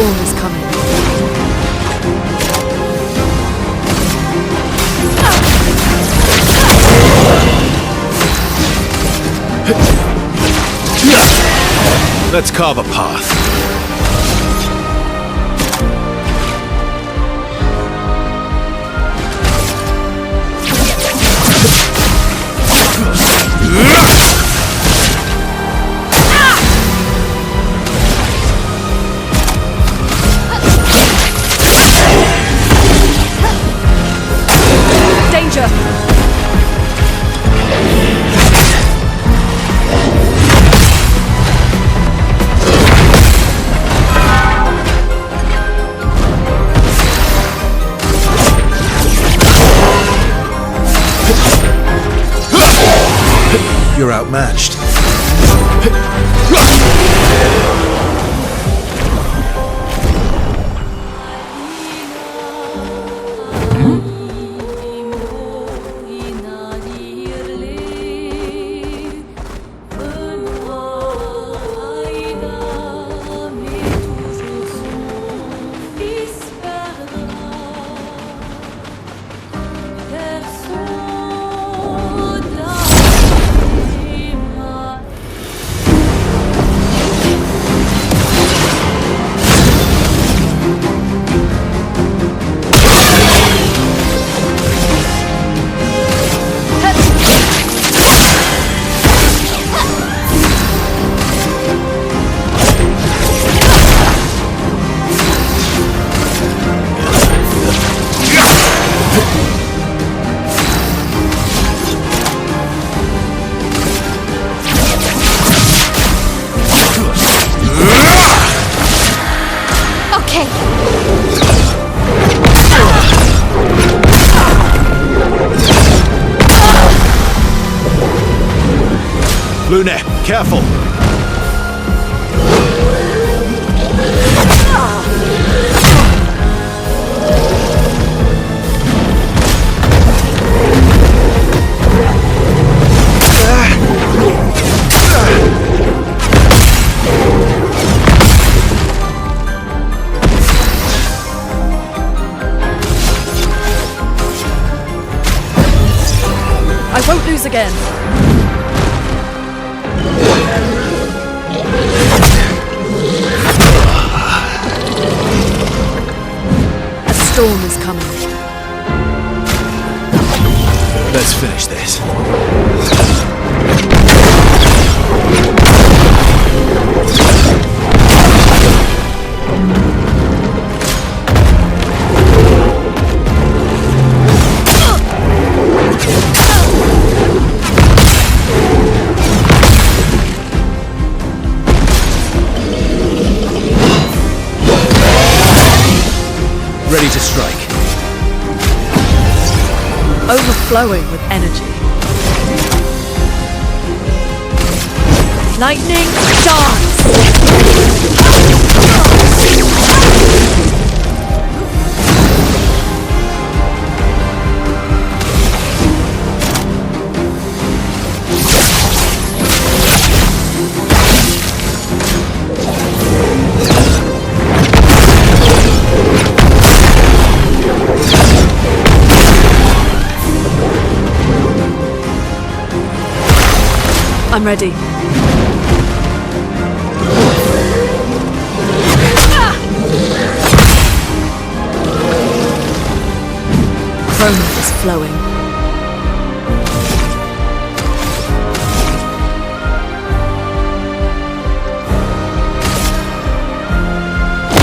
storm is coming. Let's carve a path. Danger! You're outmatched. LUMIÈRE, careful! I won't lose again. A storm is coming. Let's finish this. Ready to strike. Overflowing with energy. Lightning dance! I'm ready. Chroma is flowing.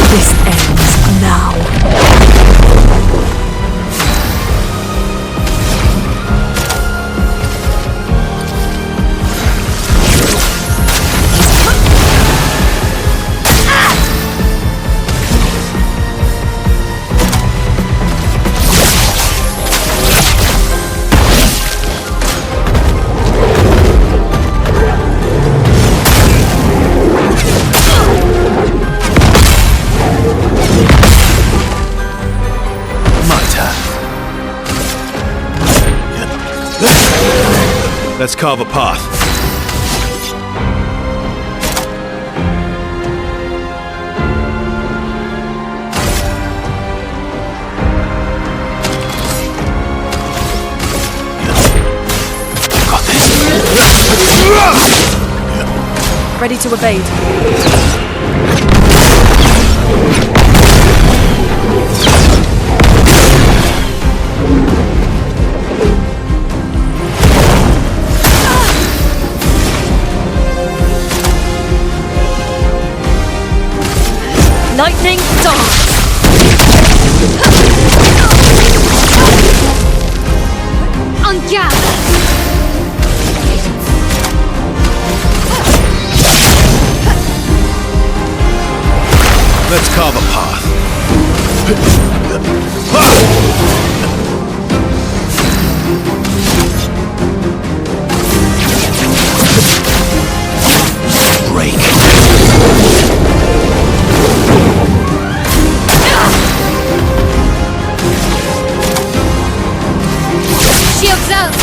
This ends now. Let's carve a path. Ready to evade. Lightning dance! Ungather! Let's carve a path. Break. Shields up!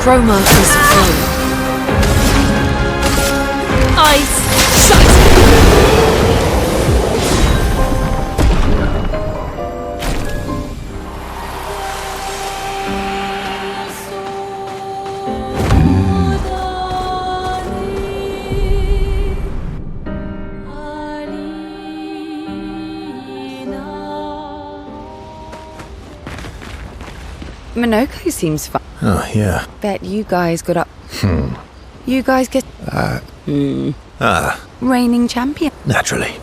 Chroma is flowing. Eyes shut! Minoko seems fun. Oh, yeah. Bet you guys got up. You guys get reigning champion. Naturally.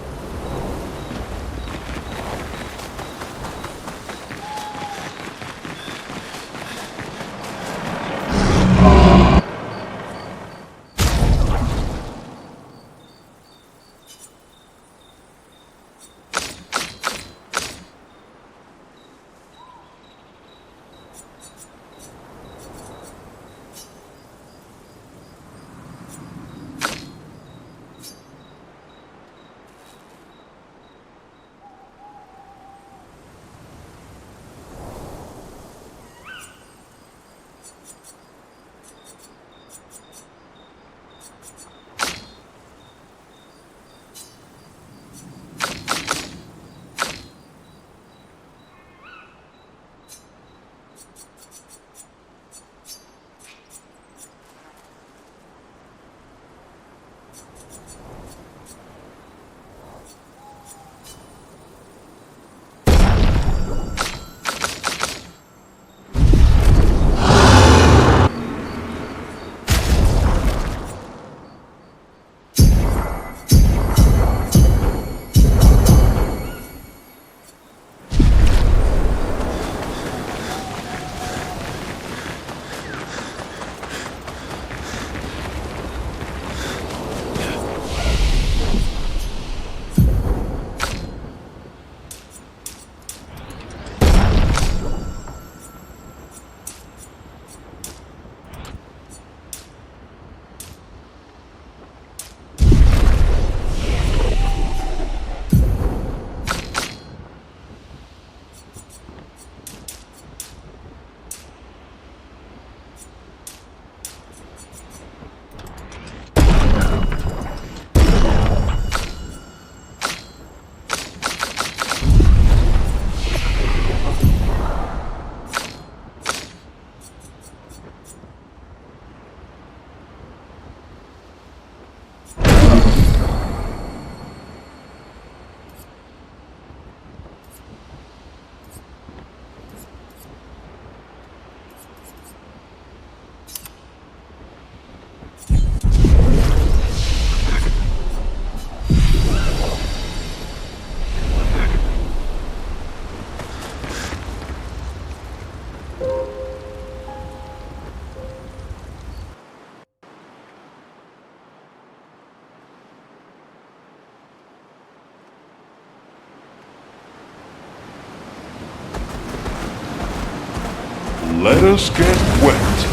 Let us get wet.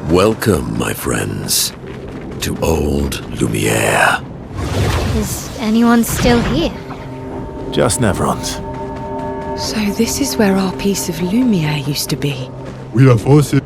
Welcome, my friends, to old Lumière. Is anyone still here? Just Nevrons. So this is where our piece of Lumière used to be. Oui, la France est...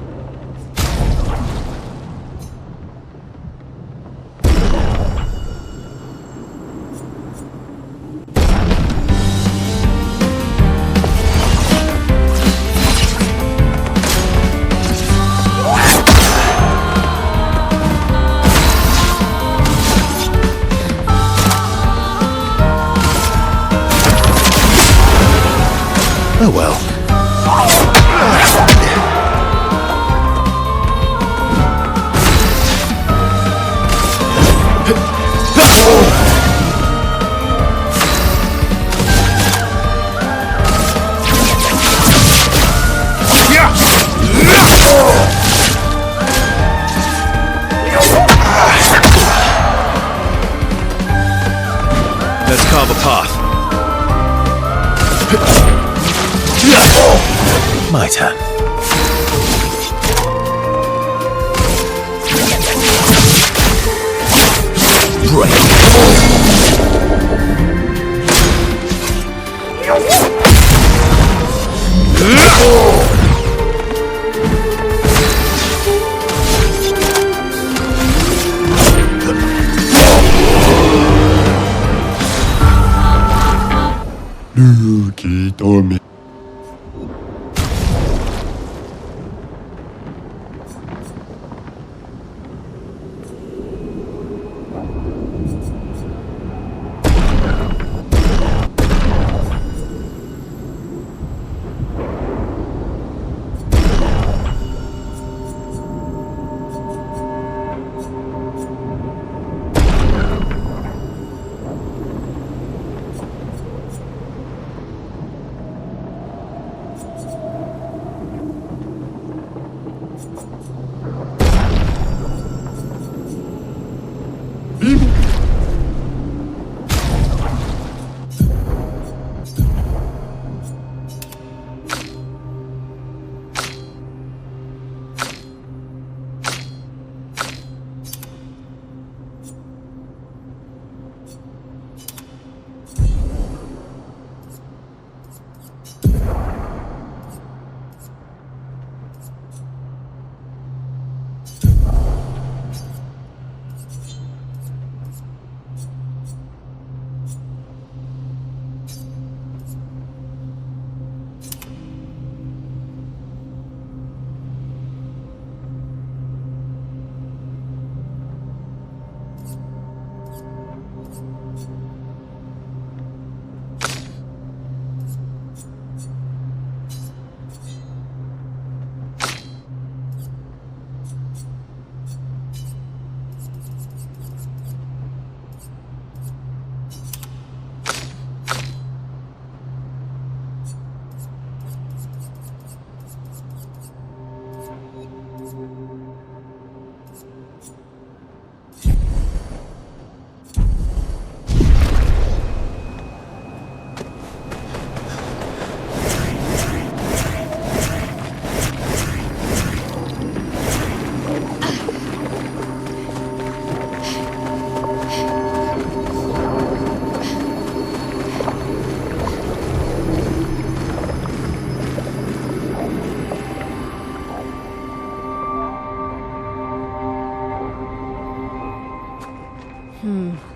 Oh well. Let's carve a path. My turn. Qui tombe.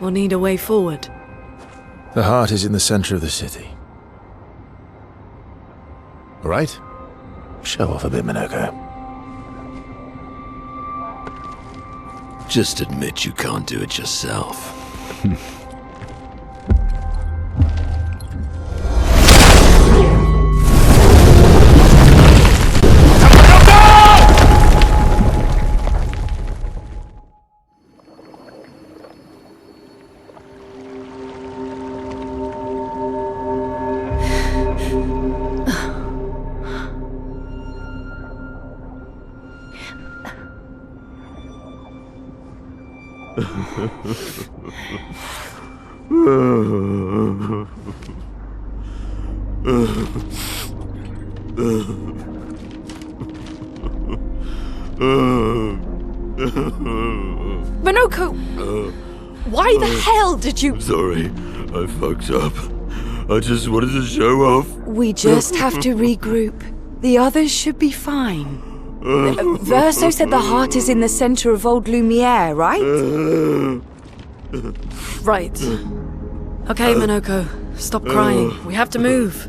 We'll need a way forward. The heart is in the center of the city. All right? Show off a bit, Minoko. Just admit you can't do it yourself. Minoko! Why the hell did you... Sorry, I fucked up. I just wanted to show off. We just have to regroup. The others should be fine. Verso said the heart is in the center of old Lumière, right? Right. Okay, Minoko, stop crying. We have to move.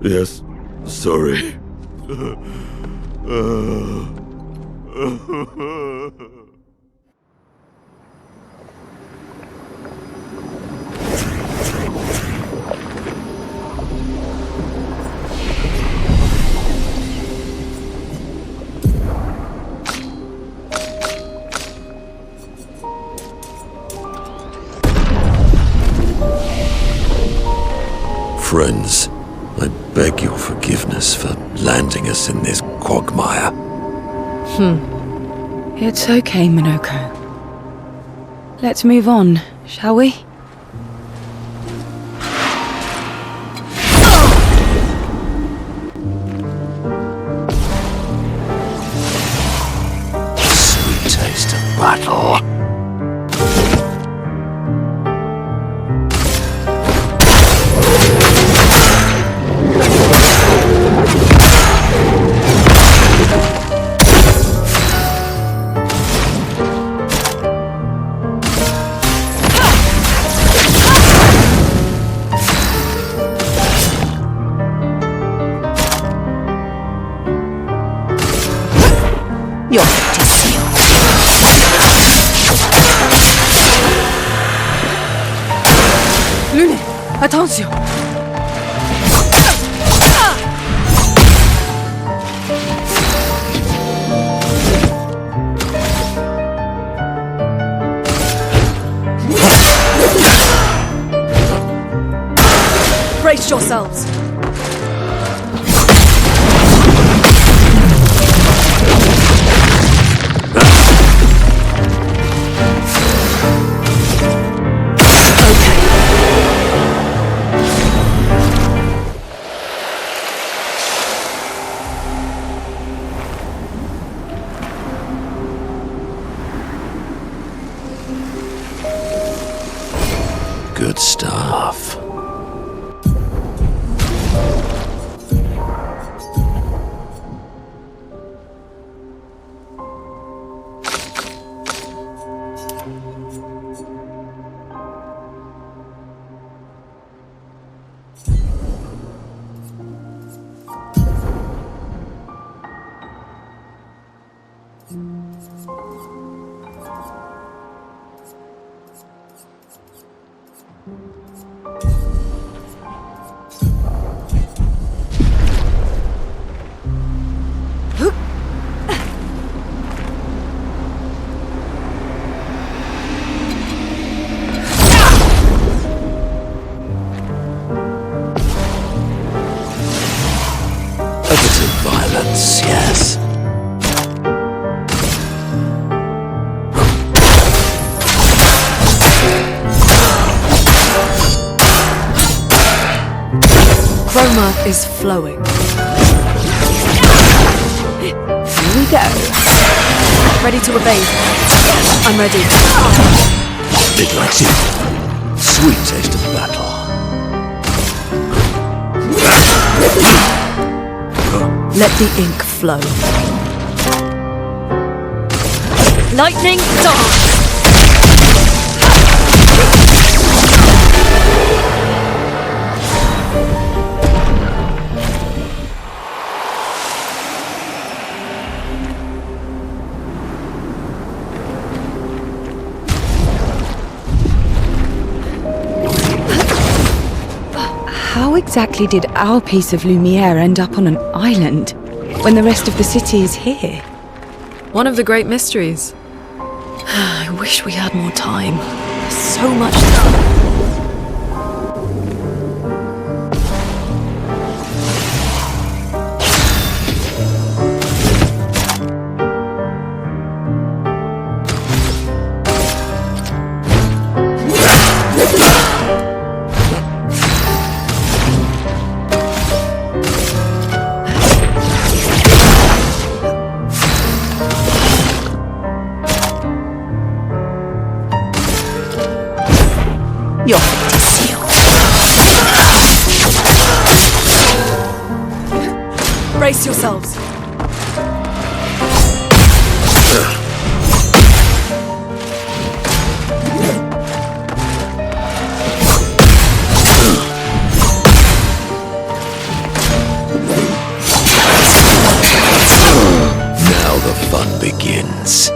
Yes, sorry. Friends, I beg your forgiveness for landing us in this quagmire. It's okay, Minoko. Let's move on, shall we? Sweet taste of battle. Lune, attention! Brace yourselves. Good stuff. Violence, yes. Chroma is flowing. Here we go. Ready to evade. I'm ready. It likes it. Sweet taste of battle. Let the ink flow. Lightning dance! How exactly did our piece of Lumière end up on an island when the rest of the city is here? One of the great mysteries. I wish we had more time. There's so much stuff. Your fate is sealed. Brace yourselves. Now the fun begins.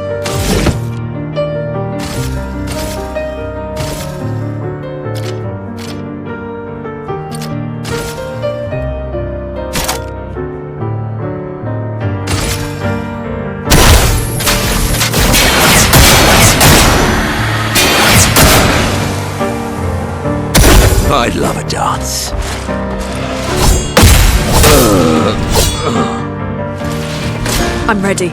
I'd love a dance. I'm ready.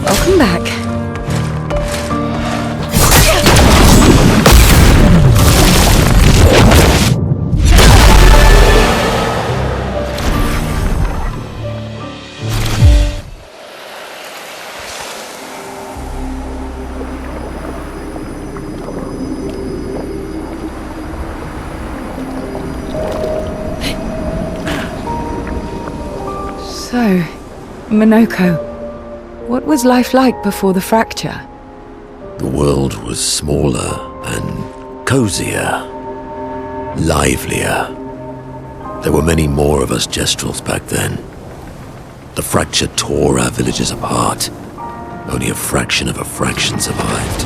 Welcome back. So, Minoko, what was life like before the fracture? The world was smaller and cozier, livelier. There were many more of us Gestrels back then. The fracture tore our villages apart. Only a fraction of a fraction survived.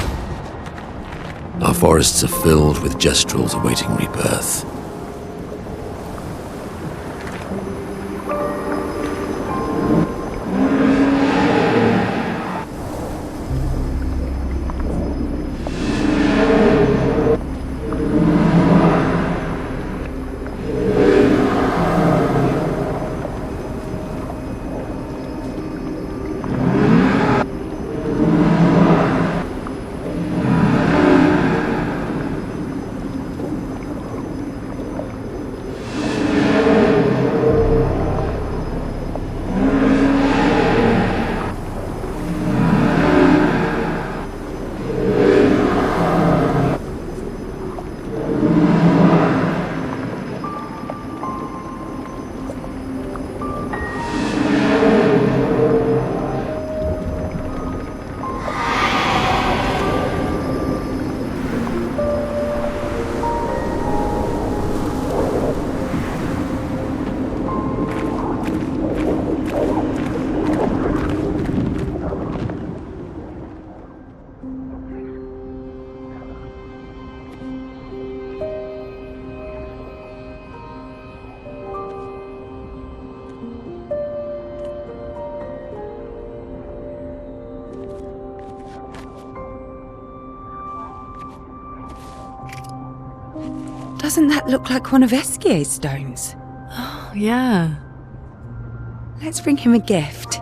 Our forests are filled with Gestrels awaiting rebirth. Doesn't that look like one of Esquier's stones? Oh, yeah. Let's bring him a gift.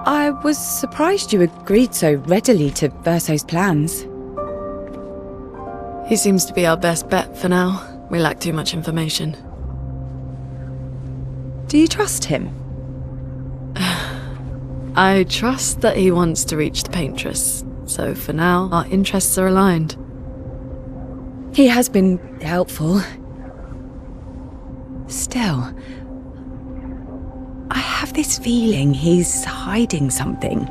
I was surprised you agreed so readily to Verso's plans. He seems to be our best bet for now. We lack too much information. Do you trust him? I trust that he wants to reach the Paintress, so for now, our interests are aligned. He has been helpful. Still, have this feeling he's hiding something.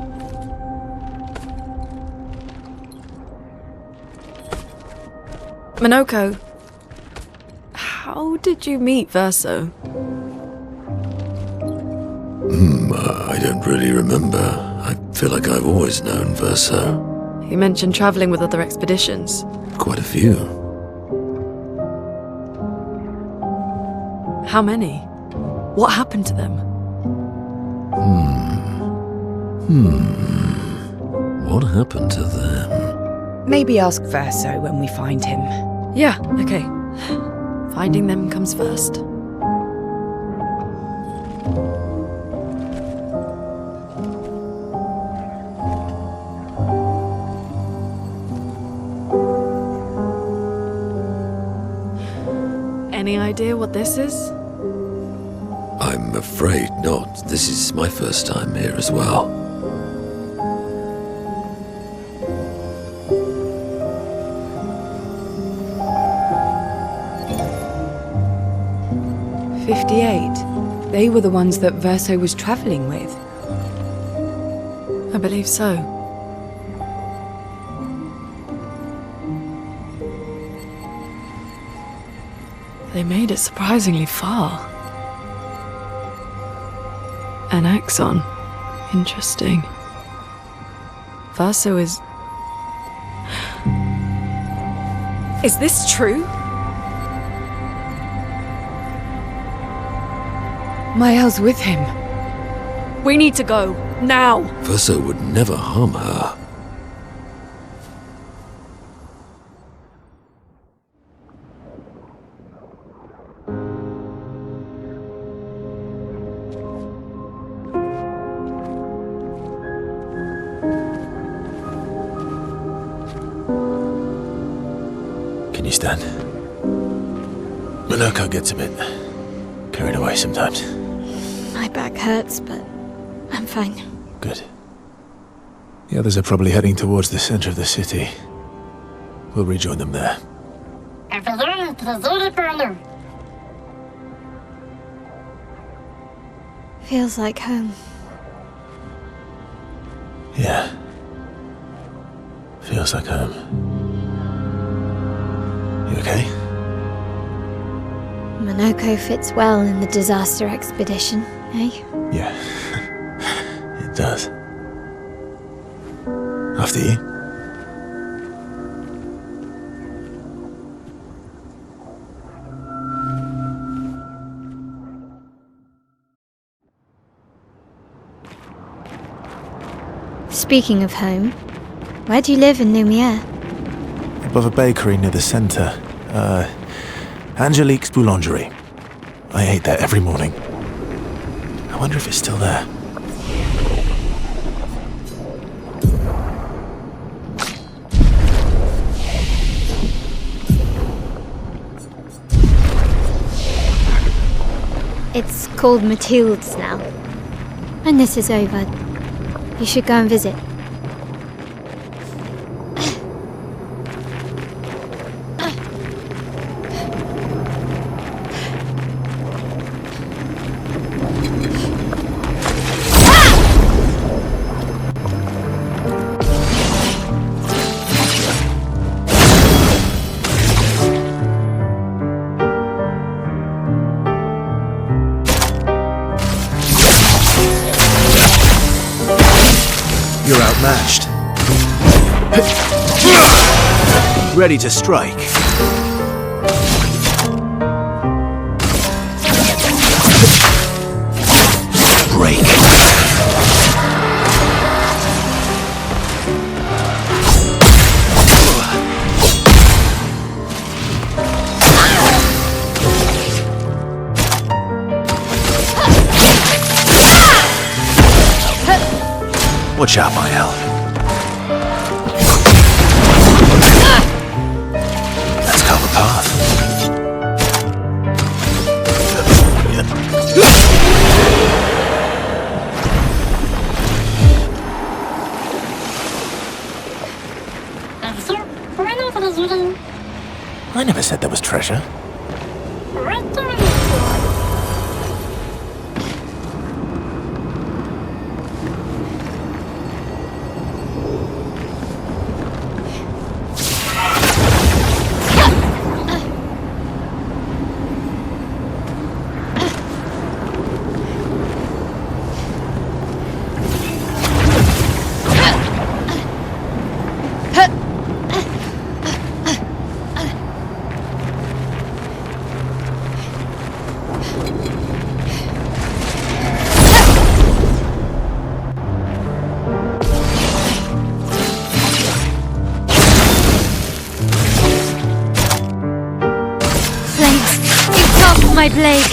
Minoko, how did you meet Verso? I don't really remember. I feel like I've always known Verso. You mentioned traveling with other expeditions. Quite a few. How many? What happened to them? What happened to them? Maybe ask Verso when we find him. Yeah, okay. Finding them comes first. Any idea what this is? I'm afraid not. This is my first time here as well. "58. They were the ones that Verso was traveling with. I believe so. They made it surprisingly far. An axon. Interesting. Verso is... Is this true? Mael's with him. We need to go. Now! Verso would never harm her. Can you stand? Minoko gets a bit carried away sometimes. My back hurts, but I'm fine. Good. The others are probably heading towards the center of the city. We'll rejoin them there. Feels like home. Yeah. Feels like home. You okay? Minoko fits well in the disaster expedition, eh? Yeah. It does. After you. Speaking of home, where do you live in LUMIÈRE? Above a bakery near the center. Angelique's Boulangerie. I ate there every morning. I wonder if it's still there. It's called Mathilde's now. When this is over, you should go and visit. You're outmatched. Ready to strike. Break. Watch out, Mael. Let's carve a path. I never said there was treasure. my blade.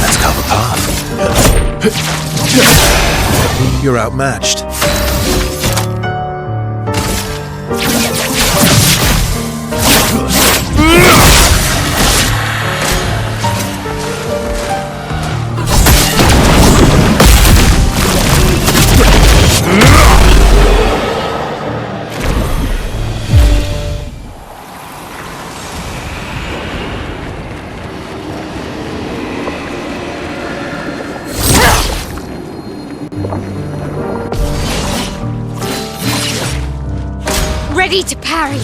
Let's carve a path. You're outmatched. Ready to parry.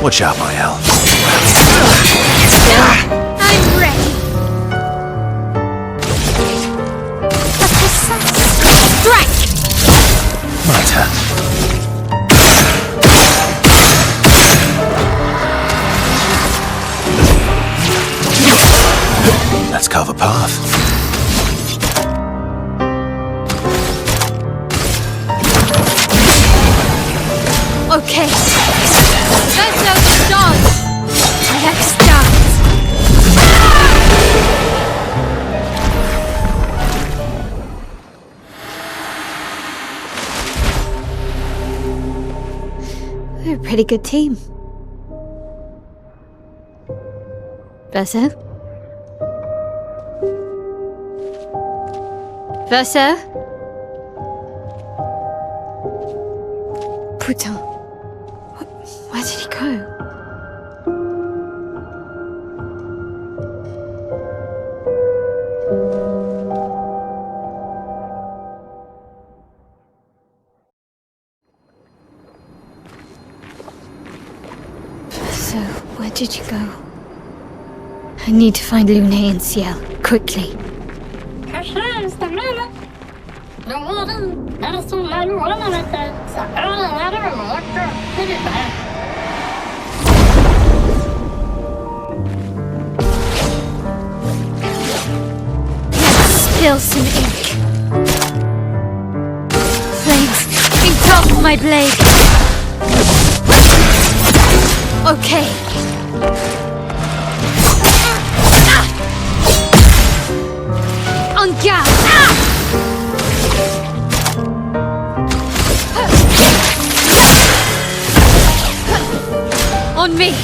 Watch out, my Al. I'm ready. A precise strike. My turn. Let's carve a path. Okay. Let's go to dodge. Let's start. We're a pretty good team. Verso? Verso? Putain. Where did he go? Verso, where did you go? I need to find Lune and Ciel, quickly. Spill some ink. Flames engulf my blade. Okay. En garde. On me.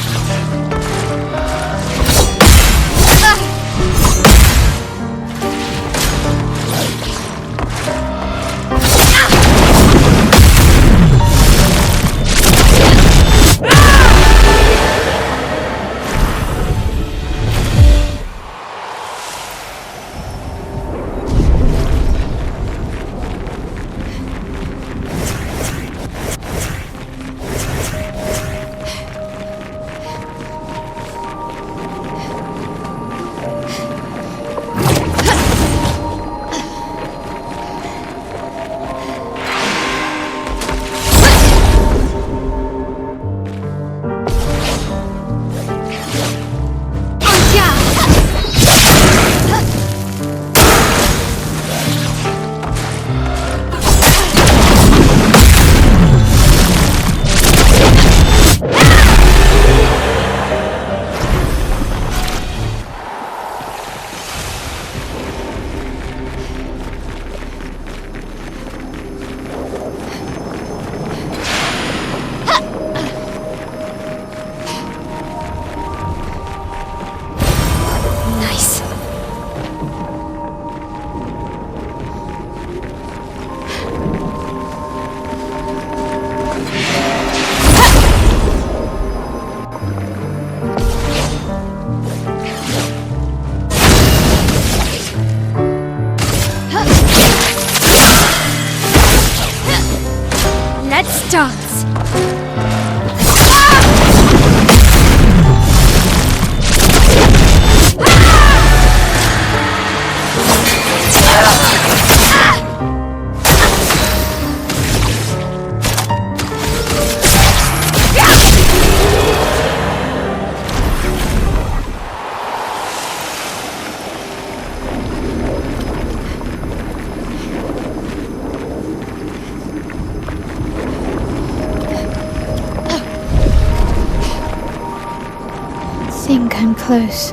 close.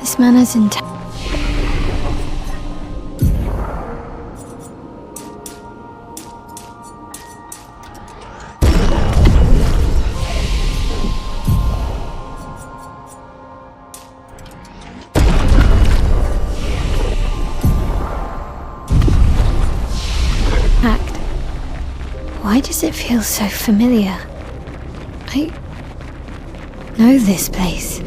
This man is in packed. Why does it feel so familiar? I know this place.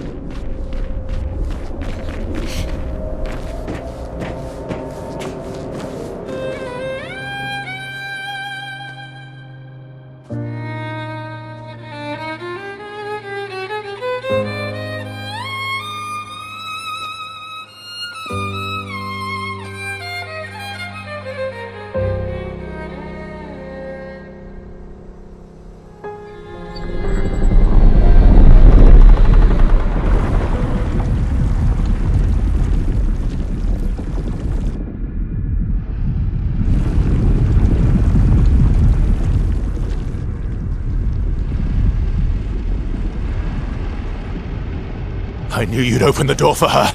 I knew you'd open the door for her.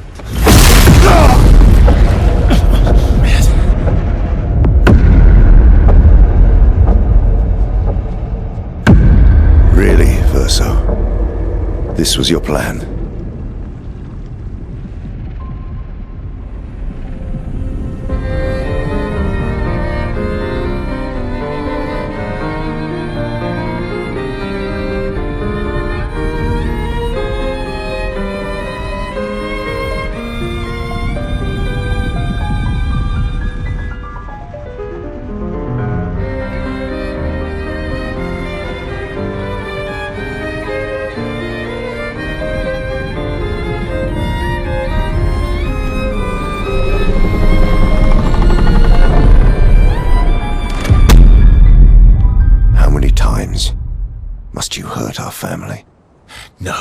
Really, Verso? This was your plan? Must you hurt our family? No,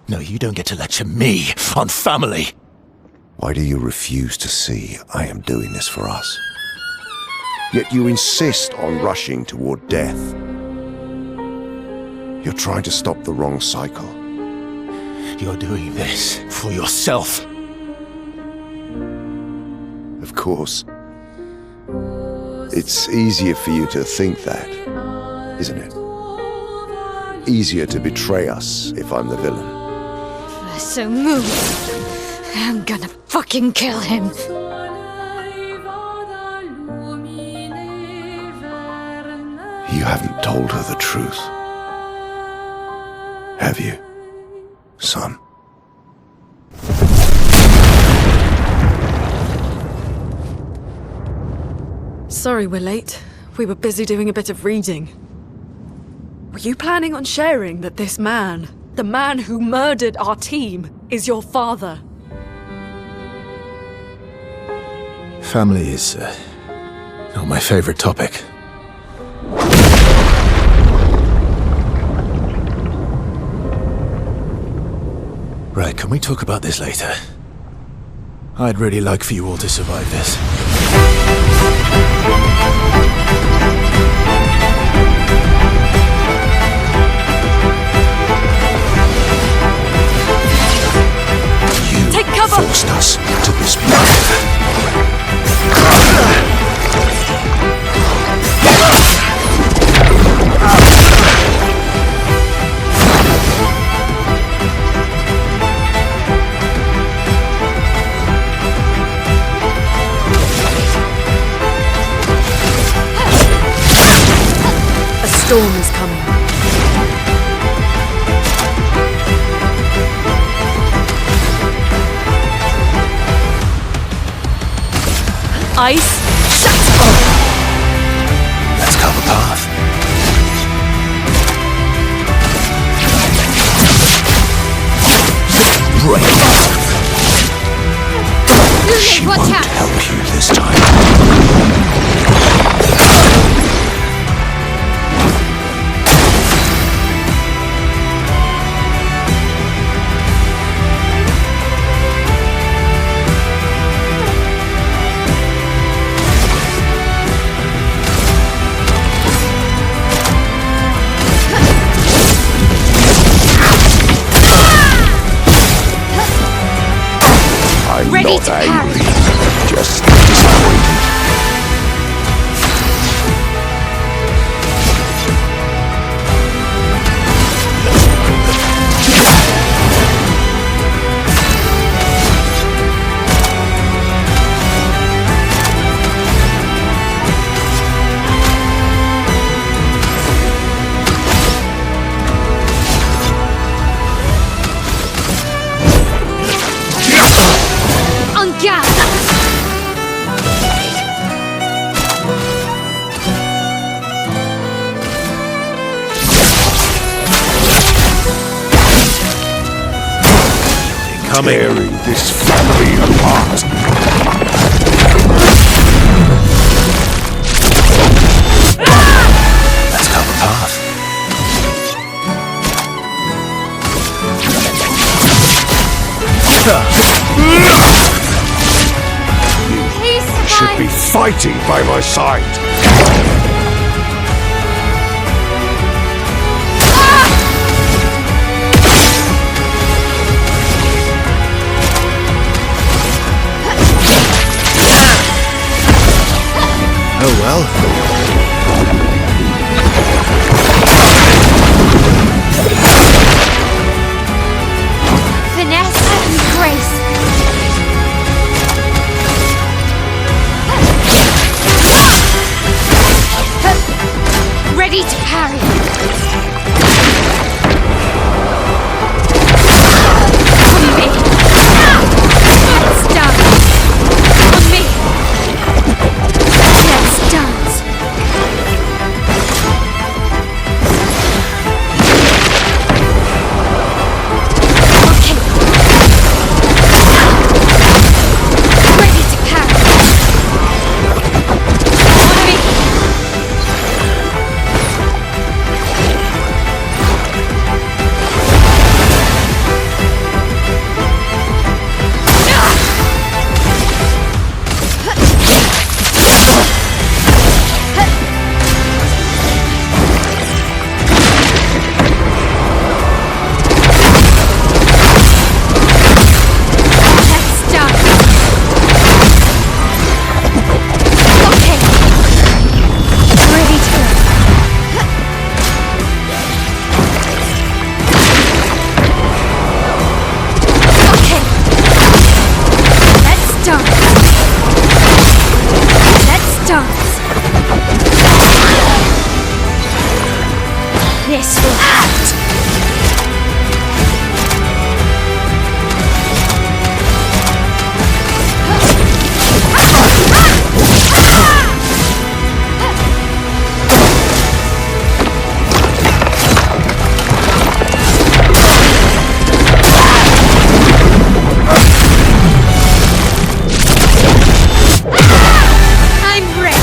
you don't get to lecture me on family. Why do you refuse to see I am doing this for us? Yet you insist on rushing toward death. You're trying to stop the wrong cycle. You're doing this for yourself. Of course. It's easier for you to think that, isn't it? Easier to betray us if I'm the villain. So move. I'm gonna fucking kill him. You haven't told her the truth. Have you, son? Sorry we're late. We were busy doing a bit of reading. Were you planning on sharing that this man, the man who murdered our team, is your father? Family is not my favorite topic. Right, can we talk about this later? I'd really like for you all to survive this. Take cover! Forced us to this path. A storm is coming. Ice, shut up! Let's cover path. Break. She watch won't out. help you this time. Ready not to angry, pounce. just disappointed. En garde! Tearing this family apart. Let's cut the path. Please Should be survive! fighting by my side. Oh well. Finesse and grace. Ready to parry. On me. Let's dance. On me. Let's dance. Okay. Ready to parry. On me. Let's dance. Okay. Ready to go. Okay. Let's dance. Let's dance. This will hurt. I'm ready.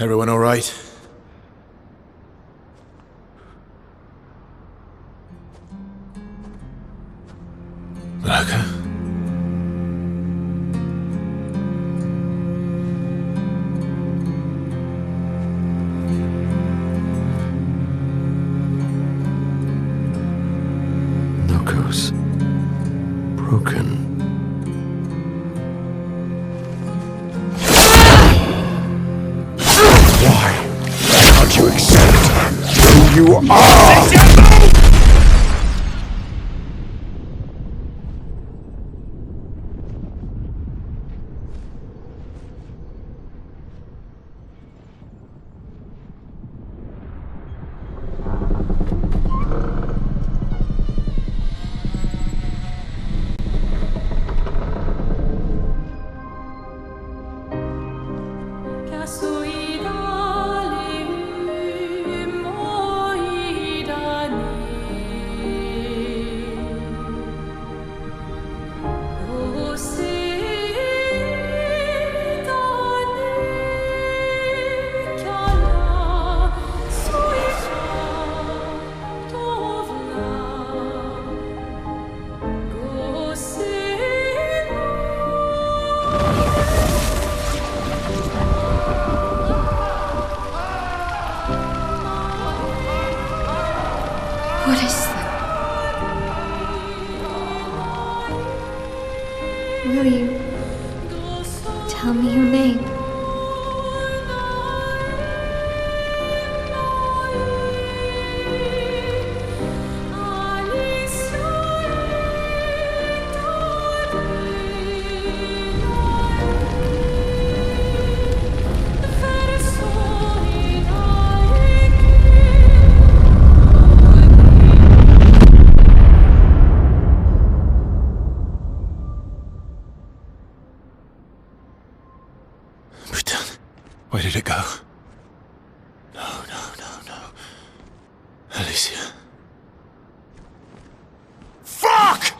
Everyone all right? Okay. Locos. Broken. Can't you accept who you are? What is that? Will you tell me your name? Where did it go? No. Alicia. Fuck!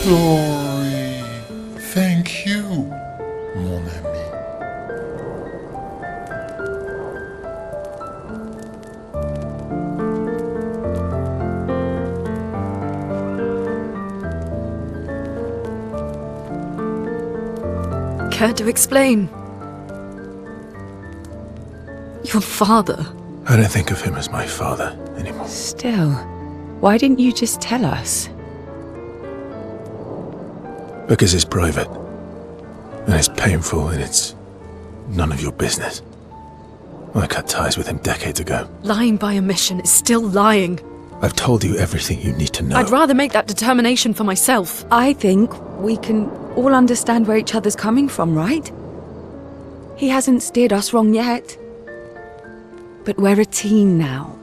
Glory. Thank you, mon ami. Care to explain? Your father. I don't think of him as my father anymore. Still, why didn't you just tell us? Because it's private. And it's painful and it's none of your business. I cut ties with him decades ago. Lying by omission is still lying. I've told you everything you need to know. I'd rather make that determination for myself. I think we can all understand where each other's coming from, right? He hasn't steered us wrong yet. But we're a team now.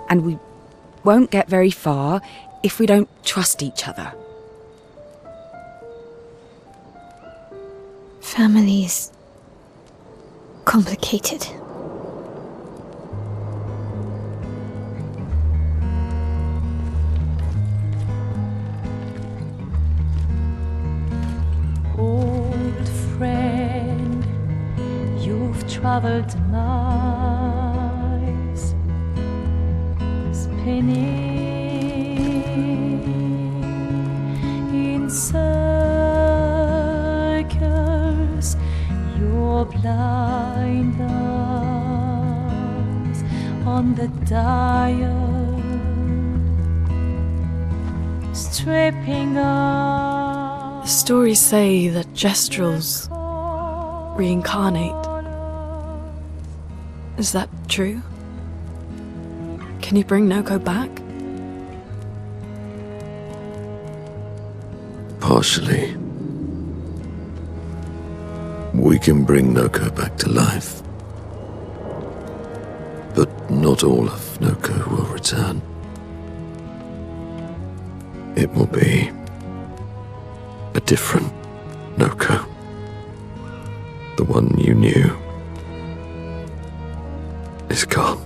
And we won't get very far if we don't trust each other. Family is complicated. Old friend, you've traveled miles, spinning in circles, your blind eyes on the dial, stripping off. The stories say that Gestrels reincarnate. Is that true? Can you bring Noko back? Partially. We can bring Noko back to life. But not all of Noko will return. It will be a different Noko. The one you knew is gone.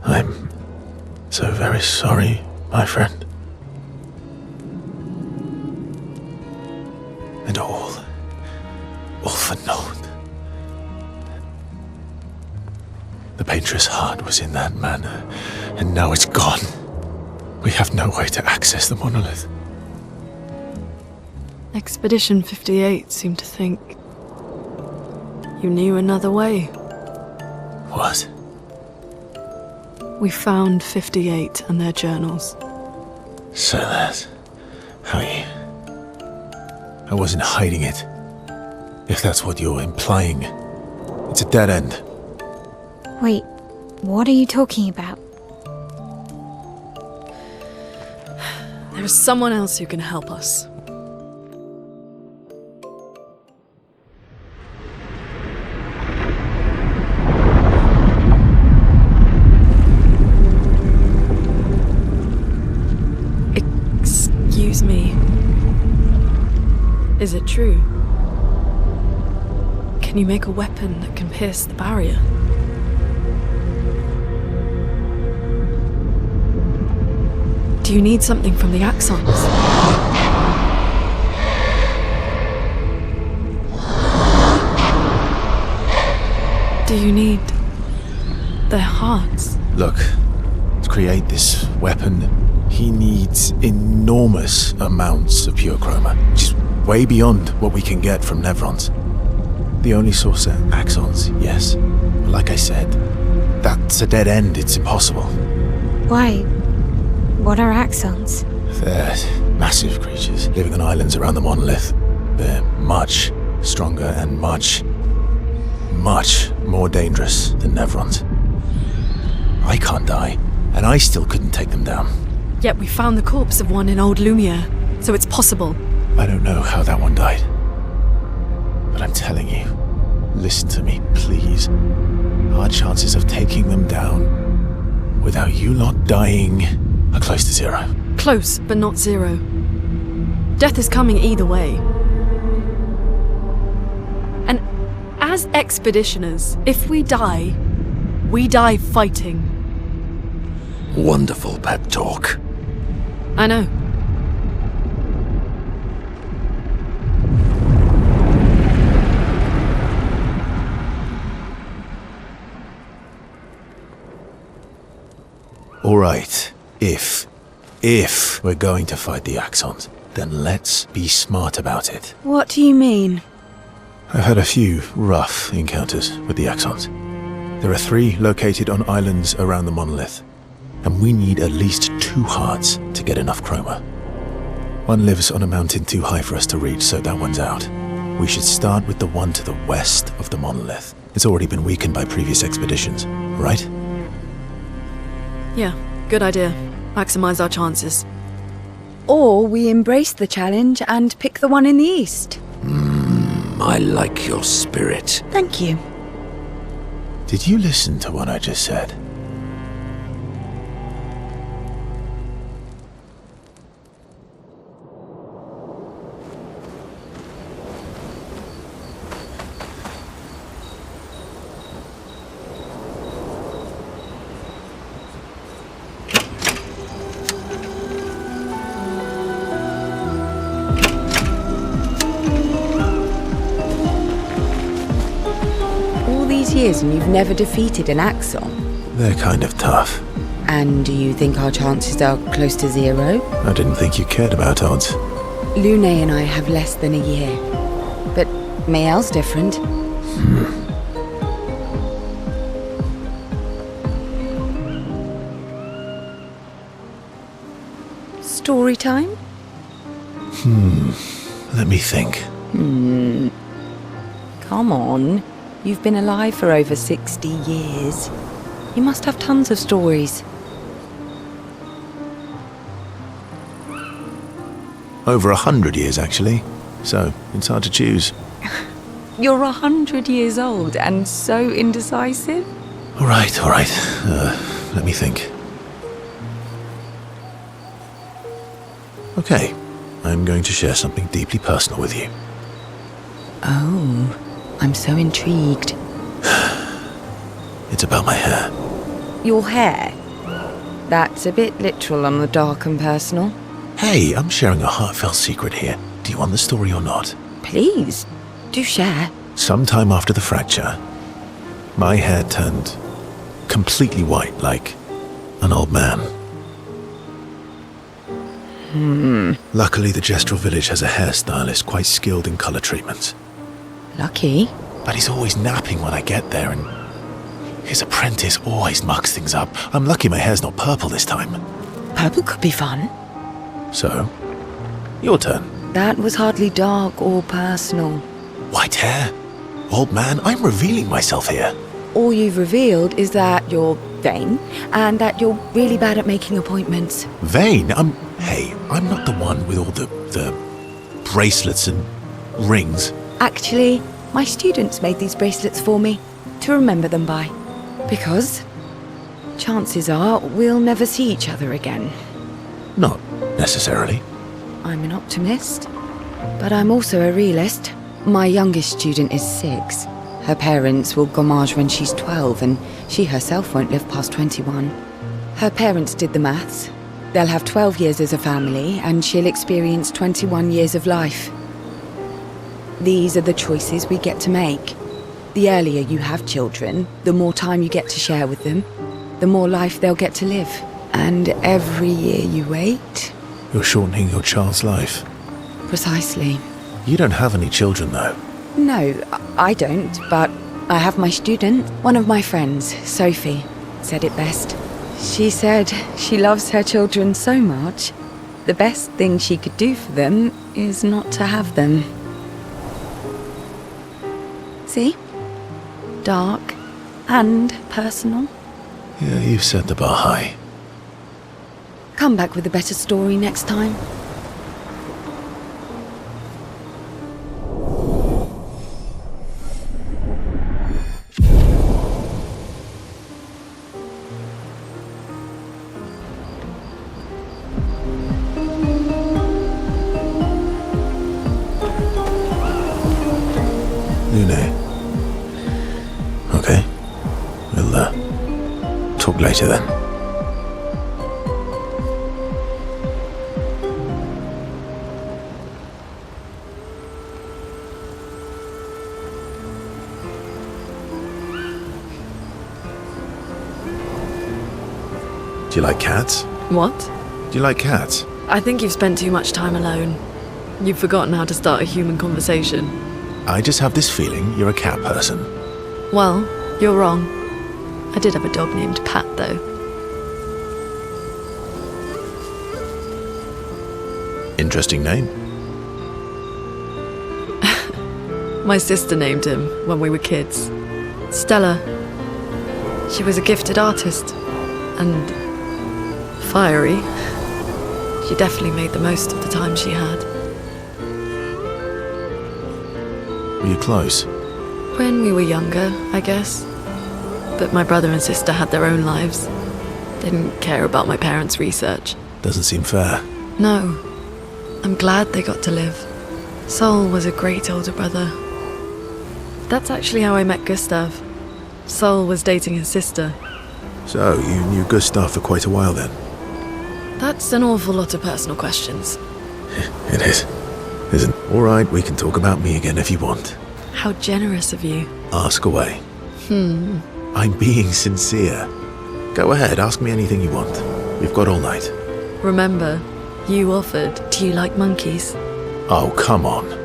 I'm so very sorry, my friend. And all for naught. The painter's heart was in that man, and now it's gone. We have no way to access the monolith. Expedition 58 seemed to think you knew another way. What? We found 58 and their journals. So that's how you... I wasn't hiding it. If that's what you're implying. It's a dead end. Wait, what are you talking about? There is someone else who can help us. Excuse me. Is it true? Can you make a weapon that can pierce the barrier? Do you need something from the axons? Do you need their hearts? Look, to create this weapon, he needs enormous amounts of pure chroma, which is way beyond what we can get from Nevrons. The only source are axons, yes. But like I said, that's a dead end. It's impossible. Why? What are axons? They're massive creatures living on islands around the monolith. They're much stronger and much more dangerous than Nevrons. I can't die, and I still couldn't take them down. Yet we found the corpse of one in old LUMIÈRE, so it's possible. I don't know how that one died. But I'm telling you, listen to me, please. Our chances of taking them down without you lot dying are close to zero. Close, but not zero. Death is coming either way. And as expeditioners, if we die fighting. Wonderful pep talk. I know. All right, if we're going to fight the axons, then let's be smart about it. What do you mean? I've had a few rough encounters with the axons. There are 3 located on islands around the monolith, and we need at least 2 hearts to get enough chroma. One lives on a mountain too high for us to reach, so that one's out. We should start with the one to the west of the monolith. It's already been weakened by previous expeditions, right? Yeah, good idea. Maximize our chances. Or we embrace the challenge and pick the one in the east. I like your spirit. Thank you. Did you listen to what I just said? Years and you've never defeated an axon. They're kind of tough. And do you think our chances are close to zero? I didn't think you cared about odds. Lune and I have less than a year. But Mael's different. Story time? Let me think. Come on. You've been alive for over 60 years. You must have tons of stories. Over 100 years, actually. So, it's hard to choose. You're 100 years old and so indecisive? All right. Let me think. Okay, I'm going to share something deeply personal with you. Oh, I'm so intrigued. It's about my hair. Your hair? That's a bit literal on the dark and personal. Hey, I'm sharing a heartfelt secret here. Do you want the story or not? Please, do share. Sometime after the fracture, my hair turned completely white, like an old man. Luckily, the Gestural village has a hairstylist quite skilled in color treatments. Lucky. But he's always napping when I get there, and his apprentice always mucks things up. I'm lucky my hair's not purple this time. Purple could be fun. So, your turn. That was hardly dark or personal. White hair? Old man, I'm revealing myself here. All you've revealed is that you're vain and that you're really bad at making appointments. Vain? Hey, I'm not the one with all the bracelets and rings. Actually, my students made these bracelets for me to remember them by. Because chances are we'll never see each other again. Not necessarily. I'm an optimist, but I'm also a realist. My youngest student is 6. Her parents will gommage when she's 12, and she herself won't live past 21. Her parents did the maths. They'll have 12 years as a family, and she'll experience 21 years of life. These are the choices we get to make. The earlier you have children, the more time you get to share with them, the more life they'll get to live. And every year you wait... You're shortening your child's life. Precisely. You don't have any children, though. No, I don't, but I have my student. One of my friends, Sophie, said it best. She said she loves her children so much, the best thing she could do for them is not to have them. See? Dark and personal. Yeah, you've set the bar high. Come back with a better story next time. LUMIÈRE. Okay. We'll, talk later then. Do you like cats? What? Do you like cats? I think you've spent too much time alone. You've forgotten how to start a human conversation. I just have this feeling you're a cat person. Well, you're wrong. I did have a dog named Pat, though. Interesting name. My sister named him when we were kids. Stella. She was a gifted artist. And fiery. She definitely made the most of the time she had. Were you close? When we were younger, I guess. But my brother and sister had their own lives. They didn't care about my parents' research. Doesn't seem fair. No. I'm glad they got to live. Sol was a great older brother. That's actually how I met Gustav. Sol was dating his sister. So, you knew Gustav for quite a while then? That's an awful lot of personal questions. It is, isn't it? All right, we can talk about me again if you want. How generous of you. Ask away. I'm being sincere. Go ahead, ask me anything you want. We've got all night. Remember, you offered. Do you like monkeys? Oh, come on.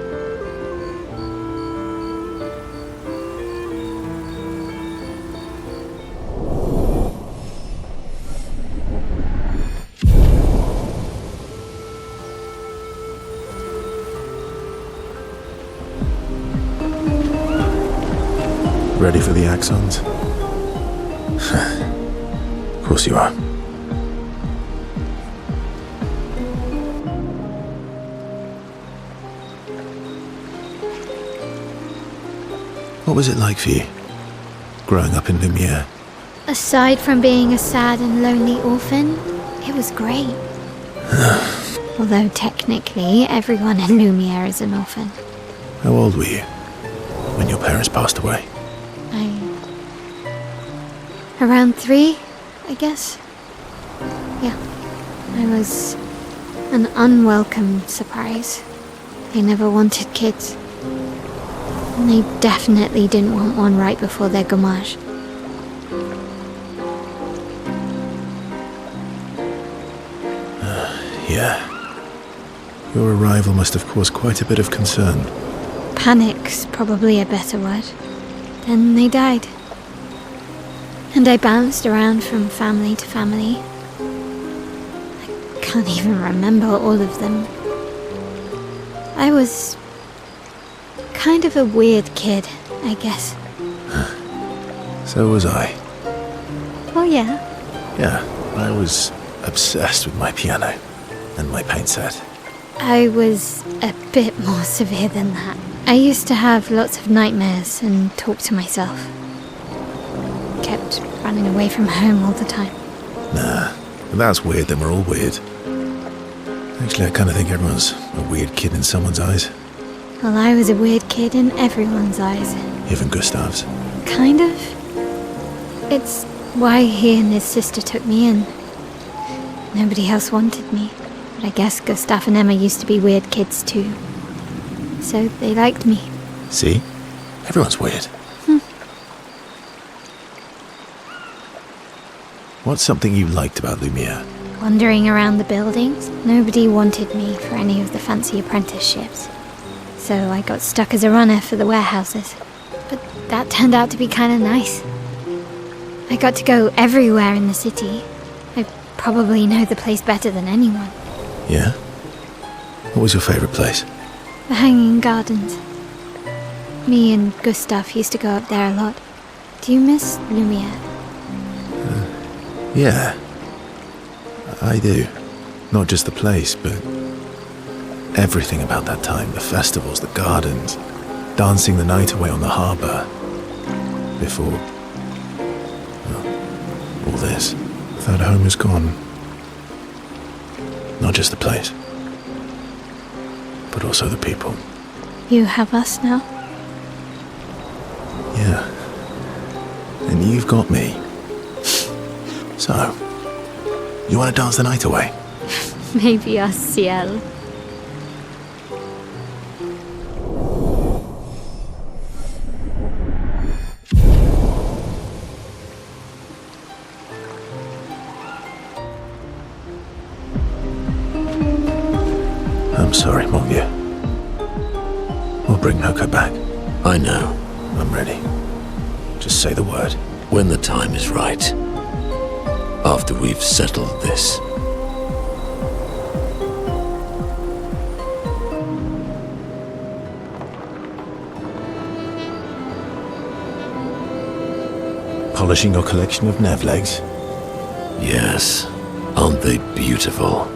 Ready for the axons? Of course you are. What was it like for you, growing up in Lumière? Aside from being a sad and lonely orphan, it was great. Although technically, everyone in Lumière is an orphan. How old were you when your parents passed away? Around 3, I guess. Yeah. I was an unwelcome surprise. They never wanted kids. And they definitely didn't want one right before their gommage. Yeah. Your arrival must have caused quite a bit of concern. Panic's probably a better word. Then they died. And I bounced around from family to family. I can't even remember all of them. I was kind of a weird kid, I guess. So was I. Oh yeah? Yeah, I was obsessed with my piano and my paint set. I was a bit more severe than that. I used to have lots of nightmares and talk to myself. Kept running away from home all the time. Nah, if that's weird, then we're all weird. Actually, I kind of think everyone's a weird kid in someone's eyes. Well, I was a weird kid in everyone's eyes. Even Gustav's. Kind of. It's why he and his sister took me in. Nobody else wanted me. But I guess Gustav and Emma used to be weird kids too. So they liked me. See? Everyone's weird. What's something you liked about Lumière? Wandering around the buildings, nobody wanted me for any of the fancy apprenticeships. So I got stuck as a runner for the warehouses. But that turned out to be kind of nice. I got to go everywhere in the city. I probably know the place better than anyone. Yeah? What was your favourite place? The Hanging Gardens. Me and Gustav used to go up there a lot. Do you miss Lumière? Yeah. I do. Not just the place, but everything about that time. The festivals, the gardens, dancing the night away on the harbour. Before... well, all this. That home is gone. Not just the place, but also the people. You have us now? Yeah. And you've got me. So, you want to dance the night away? Maybe us, Ciel. I'm sorry, mon vieux. We'll bring Noko back. I know. I'm ready. Just say the word. When the time is right. After we've settled this. Polishing your collection of nav legs? Yes. Aren't they beautiful?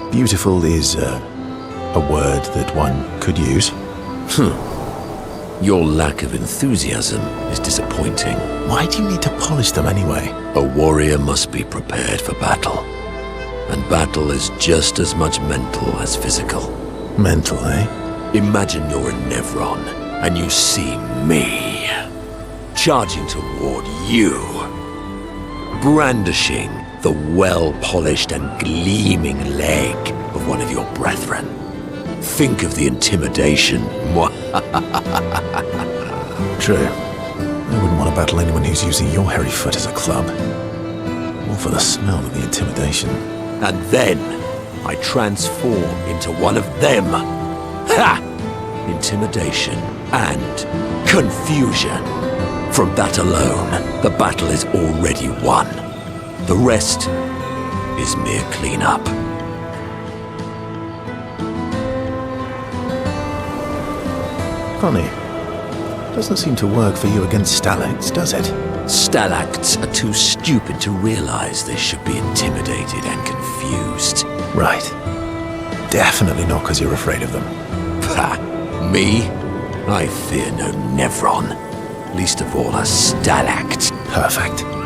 Beautiful is a word that one could use. Your lack of enthusiasm is disappointing. Why do you need to polish them anyway? A warrior must be prepared for battle. And battle is just as much mental as physical. Mental, eh? Imagine you're in Nevron, and you see me, charging toward you, brandishing the well-polished and gleaming leg of one of your brethren. Think of the intimidation. True. I wouldn't want to battle anyone who's using your hairy foot as a club. More for the smell than the intimidation. And then I transform into one of them. Ha! Intimidation and confusion. From that alone, the battle is already won. The rest is mere cleanup. Funny. Doesn't seem to work for you against stalacts, does it? Stalacts are too stupid to realize they should be intimidated and confused. Right. definitely not because you're afraid of them. Ha! Me? I fear no Nevron. Least of all a Stalact. Perfect.